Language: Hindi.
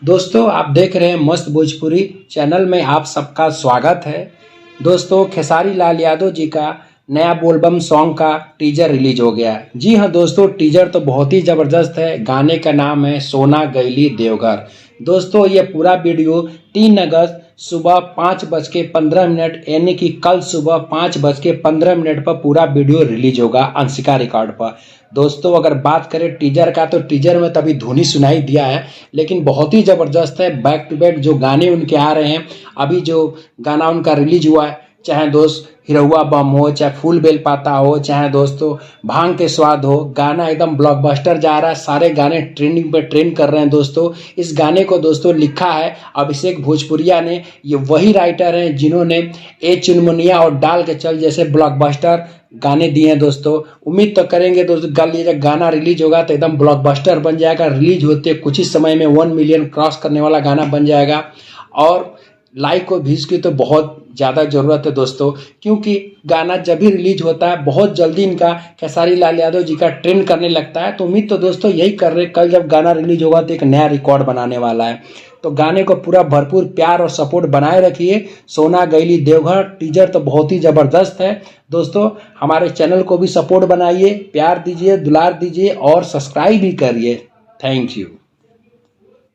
दोस्तों आप देख रहे हैं मस्त भोजपुरी चैनल में आप सबका स्वागत है। दोस्तों खेसारी लाल यादव जी का नया बोलबम सॉन्ग का टीजर रिलीज हो गया है। जी हाँ दोस्तों, टीजर तो बहुत ही ज़बरदस्त है। गाने का नाम है सोना गैली देवघर। दोस्तों ये पूरा वीडियो 3 अगस्त सुबह 5:15 यानी कि कल सुबह 5:15 पर पूरा वीडियो रिलीज होगा अंशिका रिकॉर्ड पर। दोस्तों अगर बात करें टीजर का, तो टीजर में तभी धुनी सुनाई दिया है, लेकिन बहुत ही ज़बरदस्त है। बैक टू बैक जो गाने उनके आ रहे हैं, अभी जो गाना उनका रिलीज हुआ है, चाहे दोस्त हिरौआ बम हो, चाहे फूल बेल पाता हो, चाहे दोस्तों भांग के स्वाद हो, गाना एकदम ब्लॉकबस्टर जा रहा है। सारे गाने ट्रेंडिंग पे ट्रेंड कर रहे हैं। दोस्तों इस गाने को दोस्तों लिखा है अभिषेक भोजपुरिया ने। ये वही राइटर हैं जिन्होंने ए चुनमुनिया और डाल के चल जैसे ब्लॉकबस्टर गाने दिए हैं। दोस्तों उम्मीद तो करेंगे दोस्तों कल ये जब गाना रिलीज होगा तो एकदम ब्लॉकबस्टर बन जाएगा। रिलीज होते कुछ ही समय में 1 मिलियन क्रॉस करने वाला गाना बन जाएगा। और लाइक और व्यूज की तो बहुत ज़्यादा ज़रूरत है दोस्तों, क्योंकि गाना जब भी रिलीज होता है बहुत जल्दी इनका खेसारी लाल यादव जी का ट्रेंड करने लगता है। तो उम्मीद तो दोस्तों यही कर रहे, कल जब गाना रिलीज होगा तो एक नया रिकॉर्ड बनाने वाला है। तो गाने को पूरा भरपूर प्यार और सपोर्ट बनाए रखिए। सोना गैली देवघर टीजर तो बहुत ही ज़बरदस्त है। दोस्तों हमारे चैनल को भी सपोर्ट बनाइए, प्यार दीजिए, दुलार दीजिए और सब्सक्राइब भी करिए। Thank you.